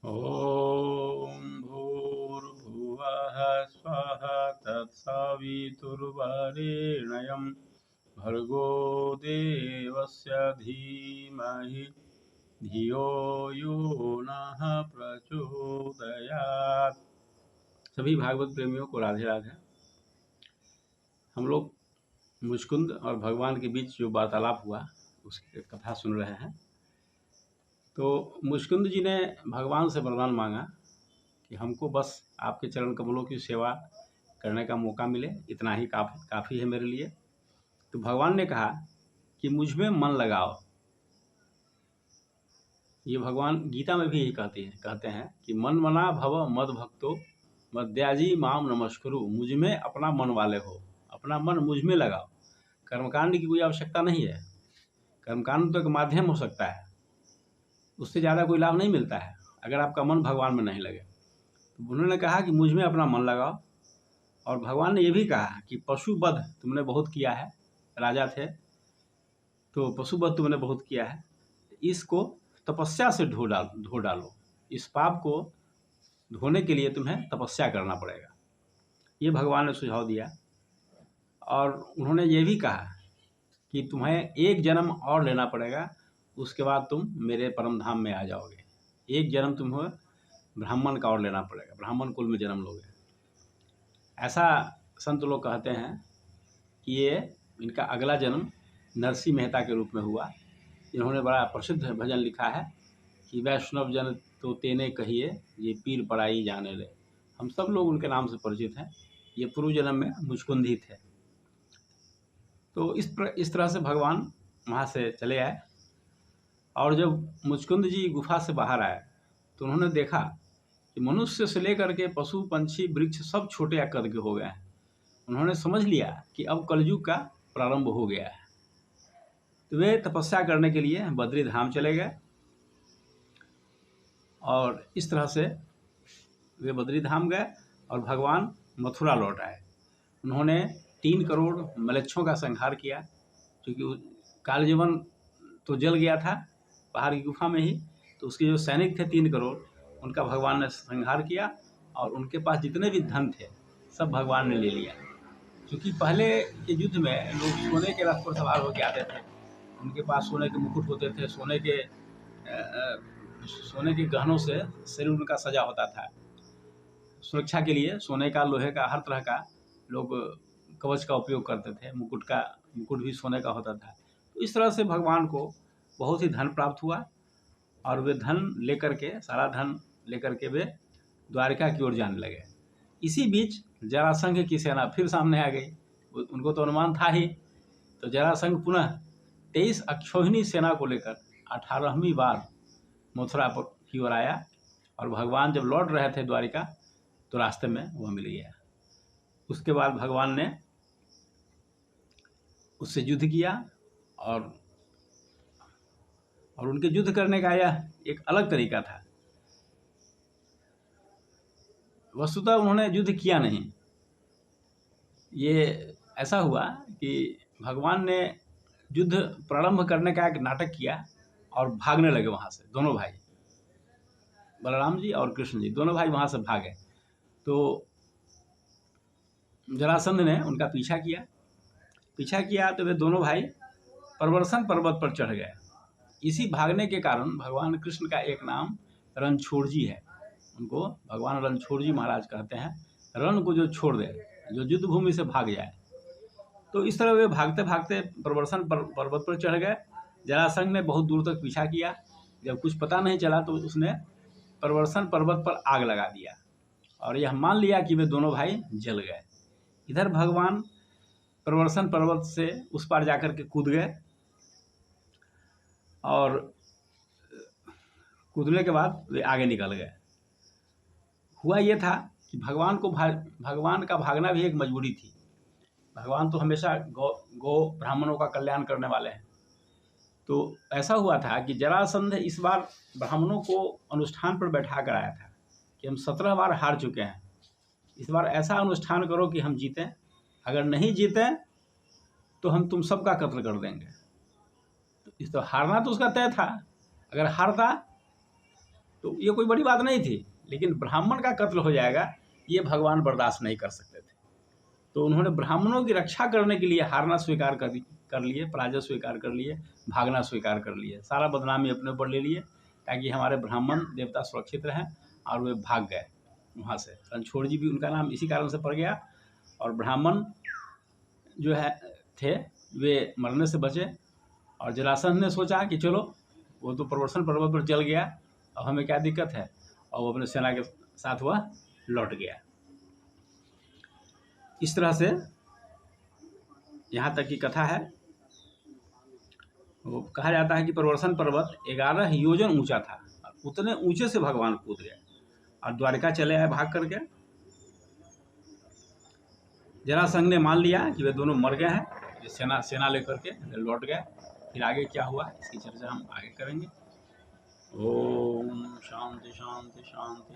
ॐ भूर्भुवः स्वः तत्सवितुर्वरेण्यं भर्गो देवस्य धीमहि धियो यो नः प्रचोदयात्। सभी भागवत प्रेमियों को राधे राधे। हम लोग मुचकुंद और भगवान के बीच जो वार्तालाप हुआ उसकी कथा सुन रहे हैं। तो मुचकुंद जी ने भगवान से वरदान मांगा कि हमको बस आपके चरण कमलों की सेवा करने का मौका मिले, इतना ही काफ़ी है मेरे लिए। तो भगवान ने कहा कि मुझ में मन लगाओ। ये भगवान गीता में भी यही कहते हैं कि मन मना भव मद भक्तो मद्याजी माम नमस्कुरु। मुझ में अपना मन वाले हो, अपना मन मुझ में लगाओ। कर्मकांड की कोई आवश्यकता नहीं है। कर्मकांड तो एक माध्यम हो सकता है, उससे ज़्यादा कोई लाभ नहीं मिलता है अगर आपका मन भगवान में नहीं लगे। तो उन्होंने कहा कि मुझ में अपना मन लगाओ। और भगवान ने ये भी कहा कि पशुवध तुमने बहुत किया है, राजा थे तो पशुवध तुमने बहुत किया है, इसको तपस्या से धो डालो। इस पाप को धोने के लिए तुम्हें तपस्या करना पड़ेगा, ये भगवान ने सुझाव दिया। और उन्होंने ये भी कहा कि तुम्हें एक जन्म और लेना पड़ेगा, उसके बाद तुम मेरे परम धाम में आ जाओगे। एक जन्म तुम्हें ब्राह्मण का और लेना पड़ेगा, ब्राह्मण कुल में जन्म लोगे। ऐसा संत लोग कहते हैं कि ये इनका अगला जन्म नरसिंह मेहता के रूप में हुआ। इन्होंने बड़ा प्रसिद्ध भजन लिखा है कि वैष्णव जन तो तेने कहिए ये पीर पराई जाने ले। हम सब लोग उनके नाम से परिचित हैं। ये पूर्व जन्म में मुचकुंद ही थे। तो इस तरह से भगवान वहाँ से चले आए। और जब मुचकुंद जी गुफा से बाहर आए तो उन्होंने देखा कि मनुष्य से लेकर के पशु पंछी वृक्ष सब छोटे कद के हो गए हैं। उन्होंने समझ लिया कि अब कलयुग का प्रारंभ हो गया है। तो वे तपस्या करने के लिए बद्री धाम चले गए। और इस तरह से वे बद्री धाम गए और भगवान मथुरा लौट आए। उन्होंने 3 करोड़ मलेच्छों का संहार किया, क्योंकि कालजीवन तो जल गया था बाहर की गुफा में ही। तो उसके जो सैनिक थे 3 करोड़, उनका भगवान ने संहार किया। और उनके पास जितने भी धन थे सब भगवान ने ले लिया। क्योंकि पहले के युद्ध में लोग सोने के रथ पर सवार होकर आते थे, उनके पास सोने के मुकुट होते थे, सोने के गहनों से शरीर उनका सजा होता था। सुरक्षा के लिए सोने का, लोहे का, हर तरह का लोग कवच का उपयोग करते थे। मुकुट भी सोने का होता था। तो इस तरह से भगवान को बहुत ही धन प्राप्त हुआ। और वे सारा धन लेकर के वे द्वारिका की ओर जाने लगे। इसी बीच जरासंघ की सेना फिर सामने आ गई। उनको तो अनुमान था ही। तो जरासंघ पुनः 23 अक्षौहिणी सेना को लेकर 18वीं बार मथुरा की ओर आया। और भगवान जब लौट रहे थे द्वारिका तो रास्ते में वह मिल गया। उसके बाद भगवान ने उससे युद्ध किया। और उनके युद्ध करने का यह एक अलग तरीका था। वस्तुतः उन्होंने युद्ध किया नहीं। ये ऐसा हुआ कि भगवान ने युद्ध प्रारंभ करने का एक नाटक किया और भागने लगे वहाँ से दोनों भाई, बलराम जी और कृष्ण जी, दोनों भाई वहाँ से भागे। तो जरासंध ने उनका पीछा किया तो वे दोनों भाई प्रवर्सन पर्वत पर चढ़ गए। इसी भागने के कारण भगवान कृष्ण का एक नाम रणछोड़ जी है। उनको भगवान रणछोड़ जी महाराज कहते हैं। रण को जो छोड़ दे, जो युद्ध भूमि से भाग जाए। तो इस तरह वे भागते भागते प्रवर्सन पर्वत पर चढ़ गए। जरासंध ने बहुत दूर तक पीछा किया। जब कुछ पता नहीं चला तो उसने प्रवर्सन पर्वत पर आग लगा दिया और यह मान लिया कि वे दोनों भाई जल गए। इधर भगवान प्रवर्सन पर्वत से उस पार जाकर के कूद गए। और कूदने के बाद वे आगे निकल गए। हुआ ये था कि भगवान का भागना भी एक मजबूरी थी। भगवान तो हमेशा गौ ब्राह्मणों का कल्याण करने वाले हैं। तो ऐसा हुआ था कि जरासंध इस बार ब्राह्मणों को अनुष्ठान पर बैठा कर आया था कि हम 17 बार हार चुके हैं, इस बार ऐसा अनुष्ठान करो कि हम जीतें। अगर नहीं जीते तो हम तुम सबका कत्ल कर देंगे। तो हारना तो उसका तय था। अगर हारता तो ये कोई बड़ी बात नहीं थी, लेकिन ब्राह्मण का कत्ल हो जाएगा ये भगवान बर्दाश्त नहीं कर सकते थे। तो उन्होंने ब्राह्मणों की रक्षा करने के लिए हारना स्वीकार कर लिए, पराजय स्वीकार कर लिए, भागना स्वीकार कर लिए, सारा बदनामी अपने ऊपर ले लिए ताकि हमारे ब्राह्मण देवता सुरक्षित रहें, और वे भाग गए वहाँ से। रणछोड़ जी भी उनका नाम इसी कारण से पड़ गया। और ब्राह्मण जो है थे वे मरने से बचे। और जरासंध ने सोचा कि चलो वो तो प्रवर्षण पर्वत पर जल गया, अब हमें क्या दिक्कत है, और वो अपने सेना के साथ वह लौट गया। इस तरह से यहाँ तक की कथा है। वो कहा जाता है कि प्रवर्षण पर्वत 11 योजन ऊंचा था, उतने ऊंचे से भगवान कूद गए और द्वारिका चले आए भाग करके। जरासंध ने मान लिया कि वे दोनों मर गए हैं, सेना लेकर के लौट गए। फिर आगे क्या हुआ इसकी चर्चा हम आगे करेंगे। ओम शांति शांति शांति।